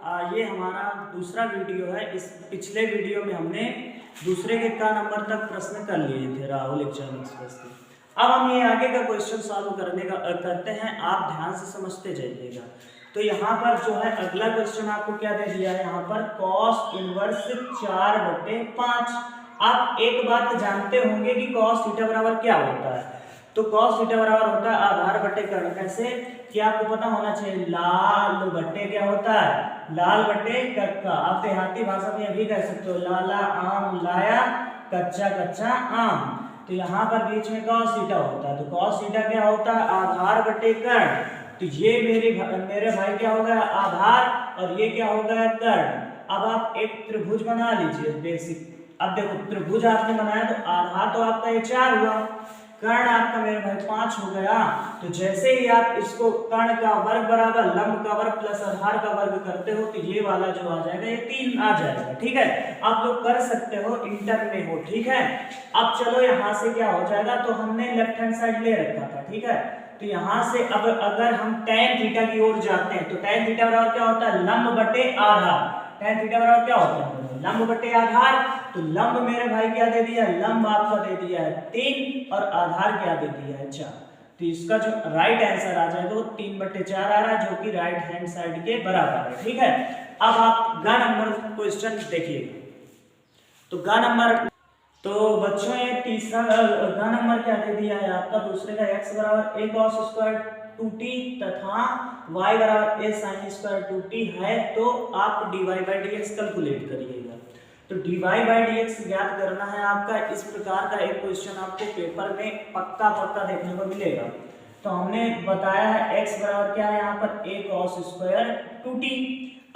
ये हमारा दूसरा वीडियो है। इस पिछले वीडियो में हमने दूसरे के का नंबर तक प्रश्न कर लिए थे राहुल एग्जाम एक्सप्रेस के। अब हम ये आगे का क्वेश्चन सॉल्व करते हैं, आप ध्यान से समझते जाइएगा। तो यहाँ पर जो है अगला क्वेश्चन आपको क्या दे दिया है, यहाँ पर कॉस इनवर्स 4/5। आप एक बात जानते होंगे कि कॉस थीटा बराबर क्या होता है। तो कॉस थीटा बराबर होता है आधार बटे कर्ण। कैसे कि आपको पता होना चाहिए, लाल बटे क्या होता है, लाल बटे कक्का। आप देहाती भाषा में भी कह सकते हो, लाला आम लाया, कच्चा कच्चा आम। तो यहाँ पर बीच में कॉस थीटा होता है। तो कॉस थीटा क्या होता है, आधार बटे कर्ण। तो ये मेरे भाई क्या हो गया, आधार, और ये क्या हो गया, कर्ण। अब आप एक त्रिभुज बना लीजिए बेसिक। अब देखो त्रिभुज आपने बनाया तो आधार तो आपका ये 4 हुआ, कर्ण आपका मेरे भाई 5 हो गया। तो जैसे ही आप इसको कर्ण का वर्ग बराबर लंब का वर्ग प्लस आधार का वर्ग करते हो तो ये वाला जो आ जाएगा, ये 3 आ जाएगा। ठीक है, आप लोग कर सकते हो, इंटर में हो। ठीक है, अब चलो यहाँ से क्या हो जाएगा, तो हमने लेफ्ट हैंड साइड ले रखा था। ठीक है, तो यहाँ से अब अगर हम tan थीटा की ओर जाते हैं तो tan थीटा बराबर क्या होता है, लंब बटे आधार। tan थीटा बराबर क्या होता है, लंब बटे आधार। तो लंब मेरे भाई क्या दे दिया, लंब आपका दे दिया है 3 और आधार क्या दे दिया है 4। तो इसका जो राइट आंसर आ जाएगा वो 3/4 आ रहा है, जो कि राइट हैंड साइड के बराबर है। ठीक है, अब आप ग नंबर क्वेश्चन देखिए। तो ग नंबर, तो बच्चों ये तीसरा ग नंबर क्या दे दिया है आपका, दूसरे का x बराबर a cos स्क्वायर 2t तथा y बराबर a sin स्क्वायर 2t है। तो आप dy बाई dx कैलकुलेट करिएगा। तो dy बाई dx ज्ञात करना है आपका। इस प्रकार का एक क्वेश्चन आपको पेपर में पक्का देखने को मिलेगा। तो हमने बताया है x बराबर क्या है यहाँ पर, a cos स्क्वायर 2t।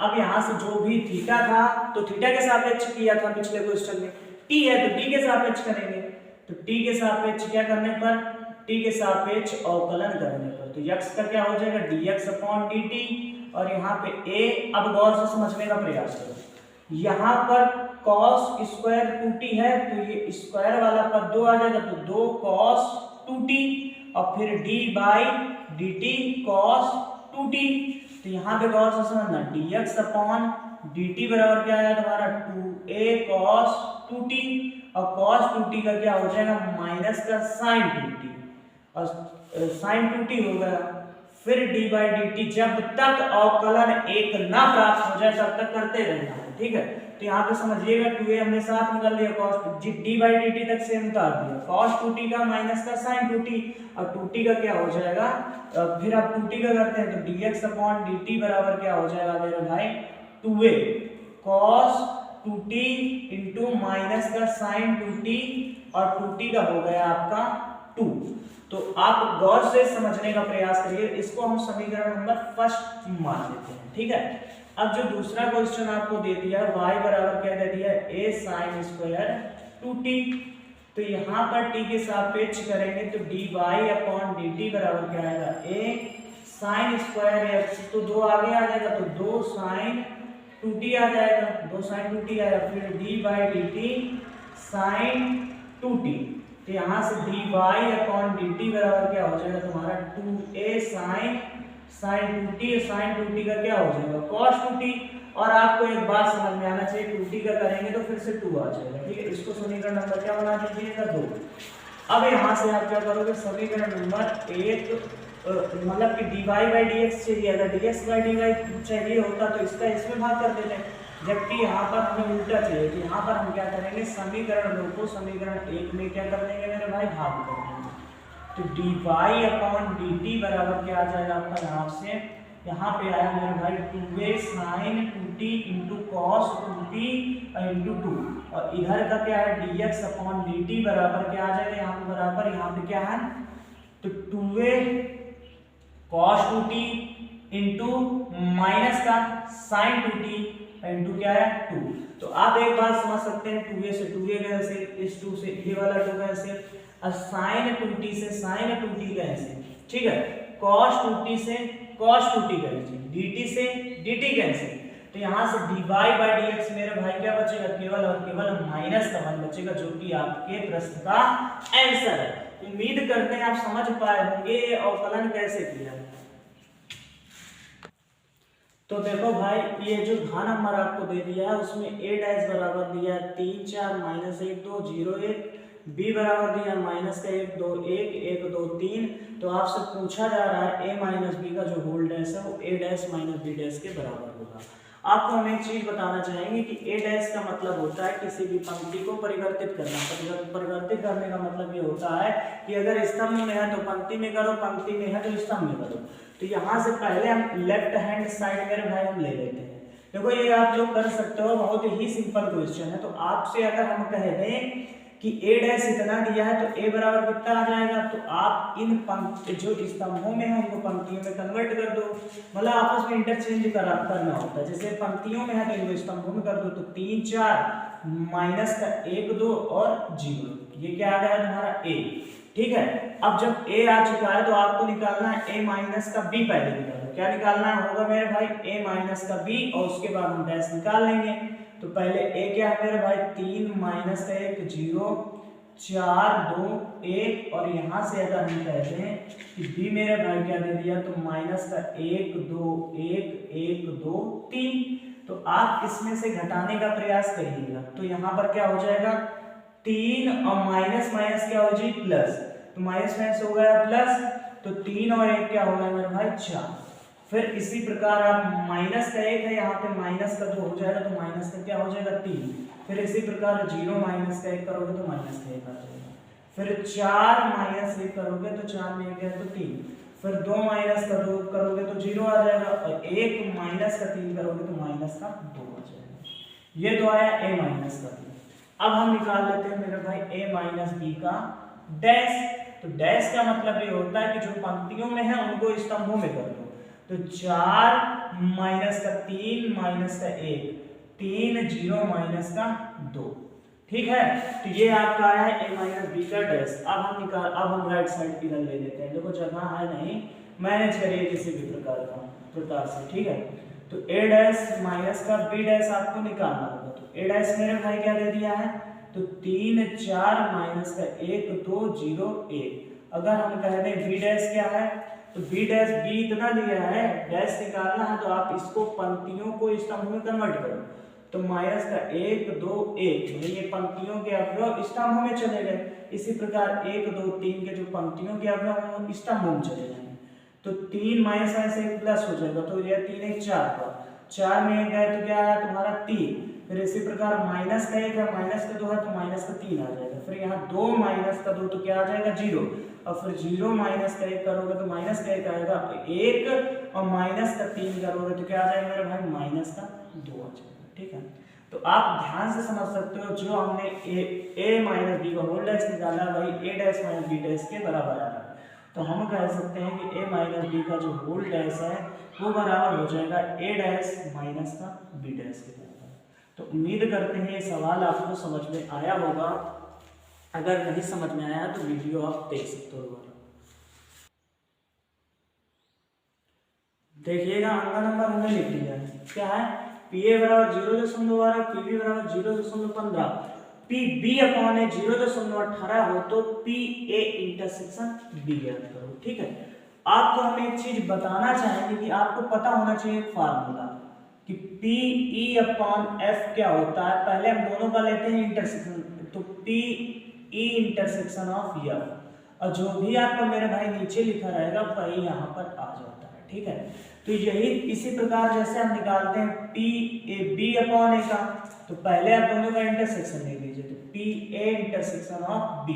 अब यहाँ से जो भी थीटा था तो थीटा के सापेक्ष किया था पिछले क्वेश्चन में, t है तो t के सापेक्ष करेंगे। तो t के सापेक्ष क्या करने पर, t के सापेक्ष अवकलन करने पर, तो x का क्या हो जाएगा, dx अपॉन dt। और यहाँ पे a, अब गौर से समझने का प्रयास करो। यहाँ पर cos स्क्वायर 2t है तो ये स्क्वायर वाला पद 2 आ जाएगा, तो 2 cos 2t और फिर d by dt cos 2t। तो यहाँ पे गौर से समझना, dx अपॉन dt बराबर क्या है तुम्हारा 2a cos 2t, और cos 2t का क्या हो जाएगा, माइनस का sin 2t, और sin 2t हो गया। फिर d बाई dt, जब तक अवकलन 1 ना प्राप्त हो जाए तब तक करते रहना है। ठीक है, तो यहाँ पे समझिएगा 2a हमने साथ निकाल लिया, cos d बाई dt तक से उतार दिया, cos 2t का माइनस का sin 2t, और 2t का क्या हो जाएगा, फिर आप 2t का करते हैं तो dx अपॉन dt बराबर क्या हो जाएगा मेरे भाई, 2a cos 2t into minus का sin 2t, और 2t का हो गया आपका 2। तो आप गौर से समझने का प्रयास करिए। इसको हम समीकरण नंबर फर्स्ट मान लेते हैं। ठीक है, अब जो दूसरा क्वेश्चन आपको दे दिया y बराबर क्या दे दिया, a sin स्क्वायर 2t। तो यहाँ पर t के सापेक्ष करेंगे तो dy अपॉन dt बराबर क्या आएगा, a sin स्क्वायर x, तो 2 आगे आ जाएगा तो 2 sin 2t आ जाएगा, 2 sin 2t आएगा, फिर d by dt sin 2t। तो यहाँ से dy अपॉन dt बराबर क्या हो जाएगा तुम्हारा 2a sin 2t, sin 2t का क्या हो जाएगा cos 2t। और आपको एक बात समझ में आना चाहिए, 2t का करेंगे तो फिर से 2 आ जाएगा। ठीक है, इसको समीकरण नंबर क्या बना दीजिएगा, 2। अब यहाँ से आप क्या करोगे, समीकरण नंबर 1 मतलब कि dy बाई dx चाहिए, अगर dx बाई dy चाहिए होता तो इसका इसमें भाग कर देते हैं, जबकि यहाँ पर हमें उल्टा चाहिए। तो यहाँ पर हम क्या करेंगे, समीकरण 2 को समीकरण 1 में क्या कर देंगे मेरे भाई, भाग कर देंगे। तो dy अपॉन dt बराबर क्या आ जाएगा आपका, यहाँ से यहाँ पे आया मेरे भाई 2a sin 2t into cos 2t into 2, और इधर का क्या है dx अपॉन dt बराबर क्या आ जाएगा, यहाँ पे बराबर, यहाँ पे क्या है, तो 2a cos 2t into minus का sin 2t इंटू क्या है 2। तो आप एक बात समझ सकते हैं, 2a से 2a कैसे, इस 2 से ये वाला 2 कैसे, और sin 2t से sin 2t कैसे। ठीक है, cos 2t से cos 2t कैसे, dt से dt कैसे। तो यहाँ से dy बाई dx मेरे भाई क्या बचेगा, केवल और केवल माइनस का मान बचेगा, जो कि आपके प्रश्न का आंसर है। उम्मीद करते हैं आप समझ पाए होंगे अवकलन कैसे किया। तो देखो भाई ये जो घा नंबर आपको दे दिया है उसमें a डैश बराबर दिया है 3 4 माइनस 1 2 0 1, b बराबर दिया है माइनस का 1 2 1 1 2 3। तो आपसे पूछा जा रहा है a माइनस बी का जो होल डैश है वो a dash minus B dash के बराबर होगा। आपको हम एक चीज बताना चाहेंगे कि a डैश का मतलब होता है किसी भी पंक्ति को परिवर्तित करना। परिवर्तित करने का मतलब ये होता है कि अगर स्तंभ में है तो पंक्ति में करो, पंक्ति में है तो स्तंभ में करो। तो यहाँ से पहले हम लेफ्ट हैंड साइड मेरे भाई हम ले लेते हैं। देखो ये आप लोग कर सकते हो, बहुत ही सिंपल क्वेश्चन है। तो आपसे अगर हम कह दें कि a डैश इतना दिया है तो a बराबर कितना आ जाएगा, तो आप इन पंक्ति जो स्तंभों में है उनको पंक्तियों में कन्वर्ट कर दो, मतलब आपस में इंटरचेंज करना होता है। जैसे पंक्तियों में है तो इनको स्तंभों में कर दो, तो 3 4 माइनस का 1 2 और 0, ये क्या आ गया तुम्हारा a। ठीक है, अब जब a आ चुका है तो आपको निकालना है a माइनस का b। पहले निकालो, क्या निकालना होगा मेरे भाई, a माइनस का b, और उसके बाद हम डैश निकाल लेंगे। तो पहले a क्या है मेरे भाई, 3 माइनस का 1 0 4 2 1, और यहाँ से अगर हम कहते हैं कि b मेरे भाई क्या दे दिया, तो माइनस का 1 2 1 1 2 3। तो आप इसमें से घटाने का प्रयास करिएगा, तो यहाँ पर क्या हो जाएगा 3 और माइनस माइनस क्या हो जाएगी प्लस, तो माइनस माइनस हो गया प्लस, तो 3 और 1 क्या हो गया मेरे भाई 4। फिर इसी प्रकार आप माइनस का 1 है यहाँ पे, माइनस का 2 हो जाएगा तो माइनस का क्या हो जाएगा 3। फिर इसी प्रकार 0 माइनस का 1 करोगे तो माइनस का 1 आ जाएगा। फिर 4 माइनस 1 करोगे तो 4 में 1 है तो 3। फिर 2 माइनस का 2 करोगे तो 0 आ जाएगा, और 1 माइनस का 3 करोगे तो माइनस का 2 आ जाएगा। ये तो आया a माइनस का 3। अब हम निकाल लेते हैं मेरे भाई a माइनस बी का डैश। तो डैश का मतलब ये होता है कि जो पंक्तियों में है उनको स्तंभों में कर दो। तो 4 माइनस का 3 माइनस का 1 3 0 माइनस का 2। ठीक है, तो ये आपका आया है a माइनस बी का डैश। अब हम राइट साइड इधर ले लेते हैं। देखो जगह है नहीं, मैनेज करिए किसी भी प्रकार से। ठीक है, तो a डैश माइनस का b डैश आपको निकालना होगा। तो a डैश मेरे भाई क्या दे दिया है, तो 3 4 माइनस का 1 2 0 1। अगर हम कह दें b डैश क्या है, तो b डैश b इतना दिया है, डैश निकालना है, तो आप इसको पंक्तियों को स्तंभ में कन्वर्ट करो। तो माइनस का 1 2 1, ये पंक्तियों के अवयव स्तंभों में चले गए। इसी प्रकार 1 2 3 के जो पंक्तियों के अवयव स्तंभों में चले जाएंगे। तो 3 माइनस माइनस 1 प्लस हो जाएगा, तो ये 3 1 4 का 4 में 1 गए तो क्या आया तुम्हारा 3। फिर इसी प्रकार माइनस का 1 है, माइनस का 2 है तो माइनस का 3 आ जाएगा। फिर यहाँ 2 माइनस का 2 तो क्या आ जाएगा 0, और फिर 0 माइनस का 1 करोगे तो माइनस का 1 आएगा 1, और माइनस का 3 करोगे तो क्या आ जाएगा मेरे भाई माइनस का 2 आ जाएगा। ठीक है, तो आप ध्यान से समझ सकते हो, जो हमने a माइनस बी का होल डैश निकाला वही a dash minus B dash के बराबर आ रहा है। तो हम कह सकते हैं कि a माइनस बी का जो होल डैश है वो बराबर हो जाएगा a डैश माइनस का b डैश के बराबर। तो उम्मीद करते हैं ये सवाल आपको समझ में आया होगा। अगर नहीं समझ में आया तो वीडियो आप देख सकते हो। देखिएगा अंगा नंबर हमने लिख लिया है, क्या है PA बराबर 0.12, PB बराबर 0.15, PB अपॉन ए 0.18 हो तो PA इंटरसेक्शन B ज्ञात करो। ठीक है, आपको हम एक चीज बताना चाहेंगे कि आपको पता होना चाहिए एक फार्मूला कि PE अपॉन F क्या होता है। पहले हम दोनों का लेते हैं इंटरसेक्शन, तो PE इंटरसेक्शन ऑफ F, और जो भी आपका मेरे भाई नीचे लिखा रहेगा वही यहाँ पर आ जाता है। ठीक है, तो यही इसी प्रकार जैसे हम निकालते हैं PAB अपॉन A का, तो पहले आप दोनों का इंटरसेक्शन ले लीजिए, तो PA इंटरसेक्शन ऑफ B,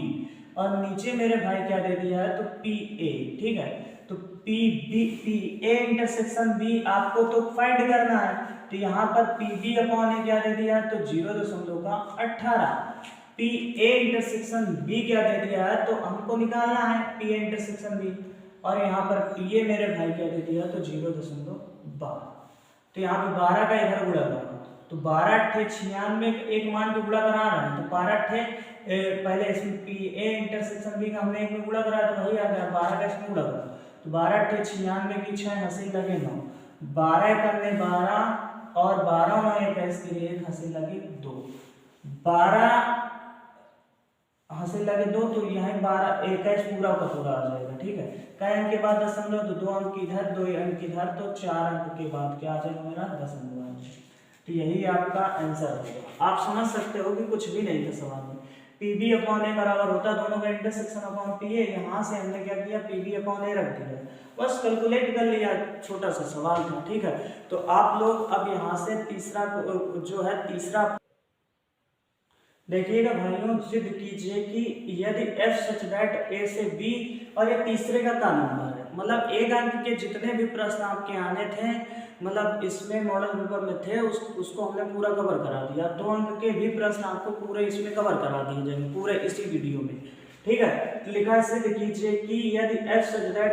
और नीचे मेरे भाई क्या दे दिया है तो PA। ठीक है, तो PA इंटरसेक्शन B आपको तो फाइंड करना है, तो यहाँ पर PB अपॉन A क्या दे दिया है तो 0.18, PA इंटरसेक्शन B क्या दे दिया है तो हमको निकालना है PA इंटरसेक्शन B, और यहाँ पर PA मेरे भाई क्या दे दिया तो 0.12। तो यहाँ पे 12 का इधर गुणा करो, तो 12 अट्ठे 96 एक मान के गुणा करा रहे हैं, तो 12 अट्ठे पहले इसमें PA इंटरसेक्शन B का हमने एक में गुणा कराया तो वही आ गया, 12 का इसमें गुणा करो, तो 12 अट्ठे 96 की 6 हंसी लगे 9, 12 करने 12 और 12 में 21 के लिए हंसी लगी 2, 12 हासिल लगे 2 तो यहाँ 12 21 पूरा का पूरा आ जाएगा। ठीक है, कई अंक के बाद दशमलव, तो 2 अंक इधर 2 अंक इधर, तो 4 अंक के बाद क्या आ जाएगा मेरा दशमलव। तो यही आपका आंसर होगा। आप समझ सकते हो कि कुछ भी नहीं था सवाल में। पीबी अपॉन ए बराबर होता है दोनों का इंटरसेक्शन अपॉन पी ए। यहाँ से हमने क्या किया, पीबी अपॉन ए रख दिया, बस कैलकुलेट कर लिया, छोटा सा सवाल था। ठीक है, तो आप लोग अब यहाँ से तीसरा जो है तीसरा देखिएगा भाइयों, सिद्ध कीजिए कि यदि f सच दैट a से b, और ये तीसरे का नंबर है, मतलब एक अंक के जितने भी प्रश्न आपके आने थे, मतलब इसमें मॉडल पेपर में थे, उसको हमने पूरा कवर करा दिया। 2 अंक के भी प्रश्न आपको पूरे इसमें कवर करा दिए जाएंगे पूरे इसी वीडियो में। ठीक है, तो लिखा है सिद्ध कीजिए कि यदि f सच दैट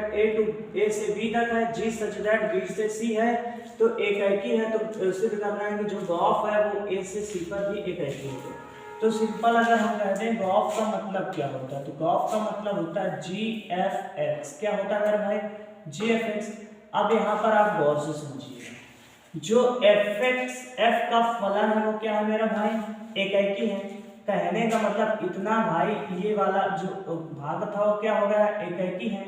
a से b तक है, g सच दैट b से c है, तो एक ही है, तो सिद्ध करना है कि जो ग्राफ है वो a से c पर भी एक ही है। तो सिंपल अगर हम कहते हैं ग्राफ का मतलब क्या होता है, तो ग्राफ का मतलब होता है GFX। क्या होता है मेरे भाई, GFX। अब यहाँ पर आप गौर से समझिएगा, जो f का फलन है वो क्या है मेरा भाई, एक ही है। कहने का मतलब इतना भाई, ये वाला जो भाग था वो क्या हो गया, एक ही है।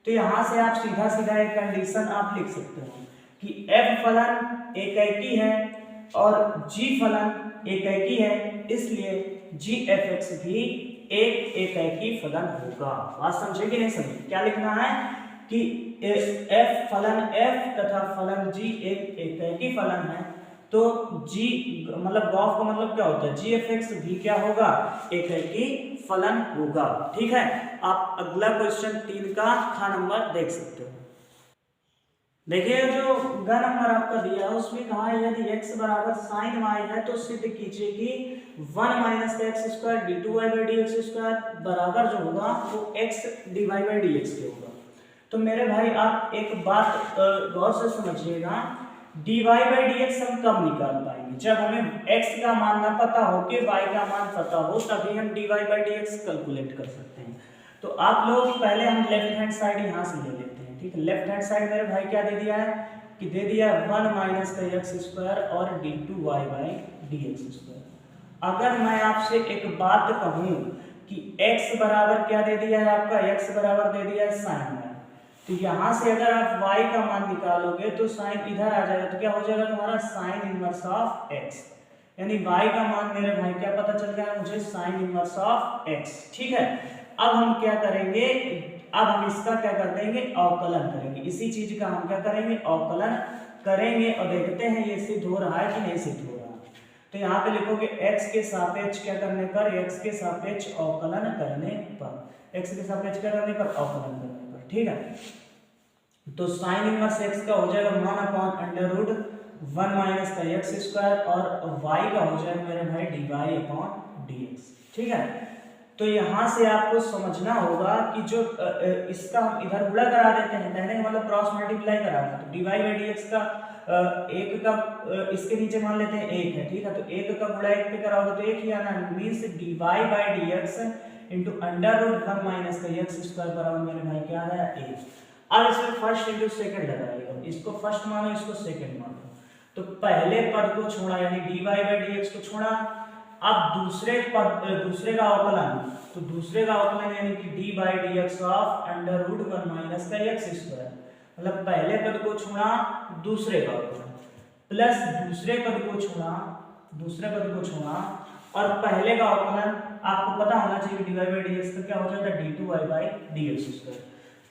तो यहाँ से आप सीधा सीधा एक कंडीशन आप लिख सकते हो कि f फलन एक ही है और g फलन एक ही है, इसलिए GFX भी एक ही फलन होगा। बात समझे कि नहीं समझे? क्या लिखना है कि f फलन f तथा फलन g एक ही फलन है, तो g मतलब ग्राफ का मतलब क्या होता है, GFX भी क्या होगा, एक ही फलन होगा। ठीक है, आप अगला क्वेश्चन 3 का ख नंबर देख सकते हो। देखिए जो ग नंबर आपका दिया है उसमें कहा है यदि x बराबर sin y है तो सिद्ध कीजिए कि 1 माइनस का x square d two y by d x square बराबर जो होगा वो x d y by d x के होगा। तो मेरे भाई आप एक बात गौर से समझिएगा, d y by d x हम कब निकाल पाएंगे, जब हमें x का मान ना पता हो कि y का मान पता हो, तभी हम d y by d x calculate कर सकते हैं। तो आप लोग पहले हम लेफ्ट हैंड साइड यहाँ से ले लेते हैं। ठीक है, लेफ्ट हैंड साइड मेरे भाई क्या दे दिया है कि दे दिया 1 माइनस का एक्स स्क्वायर और d two y by d x square. अगर मैं आपसे एक बात कहूँ कि x बराबर क्या दे दिया है आपका, x बराबर दे दिया है साइन y, तो यहाँ से अगर आप y का मान निकालोगे तो साइन इधर आ जाएगा, तो क्या हो जाएगा तुम्हारा साइन इनवर्स ऑफ x, यानी y का मान मेरे भाई क्या पता चल गया मुझे, साइन इनवर्स ऑफ x। ठीक है, अब हम क्या करेंगे, अब हम इसका क्या कर देंगे, अवकलन करेंगे। इसी चीज का हम क्या करेंगे, अवकलन करेंगे और देखते हैं ये सिद्ध हो रहा है कि नहीं सिद्ध हो रहा। तो यहाँ पे लिखोगे x के सापेक्ष क्या करने पर, x के सापेक्ष अवकलन करने पर, x के सापेक्ष क्या करने पर, अवकलन करने पर। ठीक है, तो साइन इनवर्स x का हो जाएगा 1 अपॉन अंडर रूट 1 माइनस का एक्स स्क्वायर और y का हो जाएगा मेरे भाई d y upon d x. ठीक है, तो यहाँ से आपको समझना होगा कि जो इसका हम इधर गुणा करा देते हैं, कहने का मतलब क्रॉस मल्टीप्लाई कराना, तो d y by d x का एक का इसके नीचे मान लेते हैं 1 है। ठीक है, तो 1 का गुणा 1 पे कराओगे तो 1 ही आना है, means d y by d x into under root 1 minus का एक्स स्क्वायर बराबर मेरे भाई क्या आ गया 1। अब इसमें फर्स्ट इंटू सेकंड लगाइएगा, इसको फर्स्ट मानो इसको सेकंड मानो, तो पहले पद को छोड़ा यानी d y by d x को छोड़ा, अब दूसरे का अवकलन, तो दूसरे का अवकलन यानी कि d by d x of under root 1 minus का एक्स स्क्वायर, मतलब पहले पद को छोड़ा दूसरे का अवकलन, प्लस दूसरे पद को छोड़ा और पहले का अवकलन, आपको पता होना चाहिए d y by d x का क्या हो जाता है, d two y by d x square.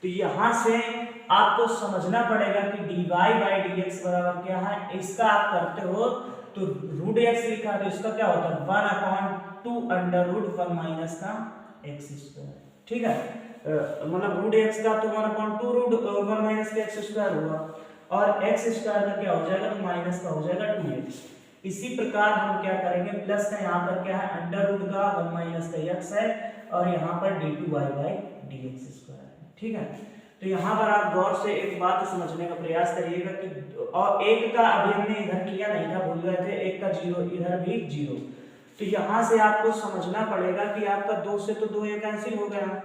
तो यहाँ से आपको समझना पड़ेगा कि d y by d x बराबर क्या है, इसका आप करते हो तो रूट एक्स लिखा है तो इसका क्या होता है 1 अपॉन 2 अंडर रूट 1 माइनस का एक्स स्क्वायर। ठीक है, मतलब रूट एक्स का तो 1 अपॉन 2 रूट 1 माइनस का एक्स स्क्वायर हुआ और एक्स स्क्वायर का क्या हो जाएगा, तो माइनस का हो जाएगा 2x। इसी प्रकार हम क्या करेंगे, प्लस का यहाँ पर क्या है अंडर रूट का 1 माइनस का एक्स है और यहाँ पर d two y by d x square है। ठीक है, तो यहाँ पर आप गौर से एक बात समझने का प्रयास करिएगा कि और एक का अभी हमने इधर किया नहीं था, भूल गए थे, एक का 0 इधर भी 0, तो यहाँ से आपको समझना पड़ेगा कि आपका 2 से तो 2 कैंसिल हो गया,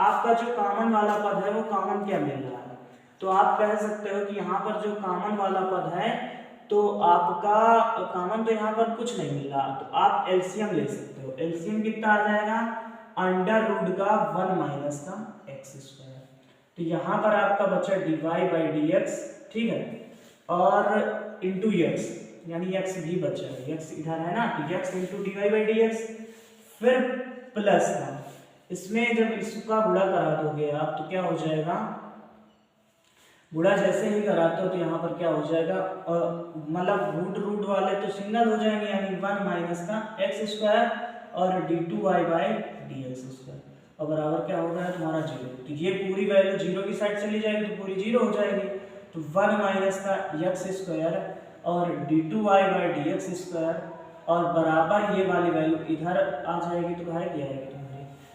आपका जो कॉमन वाला पद है वो कॉमन क्या मिल रहा है, तो आप कह सकते हो कि यहाँ पर जो कॉमन वाला पद है तो आपका कॉमन तो यहाँ पर कुछ नहीं मिल रहा, तो आप एलसीएम ले सकते हो। एलसीएम कितना आ जाएगा, अंडर रूट का 1 माइनस का एक्स स्क्वायर। तो यहाँ पर आपका बचा dy बाई डी एक्स, ठीक है, और इंटू एक्स, यानी एक्स भी बचा है, एक्स इधर है ना, तो x into d y by d x, फिर प्लस का, इसमें जब इसका गुणा करा दोगे आप तो क्या हो जाएगा, गुणा जैसे ही कराते हो तो यहाँ पर क्या हो जाएगा, मतलब रूट रूट वाले तो सिंगल हो जाएंगे, यानी 1 माइनस का एक्स स्क्वायर और d two y by d x square, और बराबर क्या होगा तुम्हारा 0। तो ये पूरी वैल्यू 0 की साइड चली जाएगी तो पूरी 0 हो जाएगी, तो 1 माइनस का एक्स स्क्वायर और d two y by d x square, और बराबर ये वाली वैल्यू इधर आ जाएगी, तो है क्या आएगी तुम्हारी,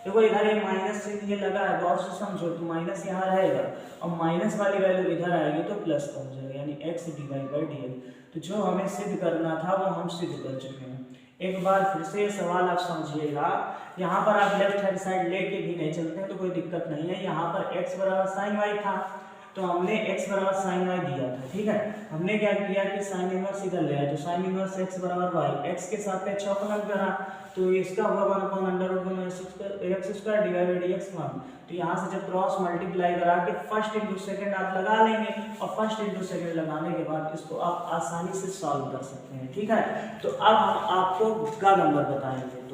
देखो इधर ये माइनस चिन्ह ये लगा है, गौर से समझो, तो माइनस यहाँ रहेगा और माइनस वाली वैल्यू इधर आएगी तो प्लस का हो जाएगा, यानी x divide by d x. तो जो हमें सिद्ध करना था वो हम सिद्ध कर चुके हैं। एक बार फिर से ये सवाल आप समझिएगा, यहाँ पर आप लेफ्ट हैंड साइड लेके भी नहीं चलते हैं तो कोई दिक्कत नहीं है। यहाँ पर x बराबर साइन वाई था तो हमने x बराबर साइन वाई दिया था, ठीक है, हमने क्या किया कि साइन इनवर्स इधर ले आया, तो साइन इनवर्स x बराबर वाई, x के सापेक्ष अवकलन करा तो इसका हुआ 1/√1 x square divide by d x 1। तो यहाँ से जब क्रॉस मल्टीप्लाई करा के फर्स्ट इंटू सेकंड आप लगा लेंगे, और फर्स्ट इंटू सेकंड लगाने के बाद इसको आप आसानी से सॉल्व कर सकते हैं, ठीक है। तो अब हम आपको का नंबर बताएंगे।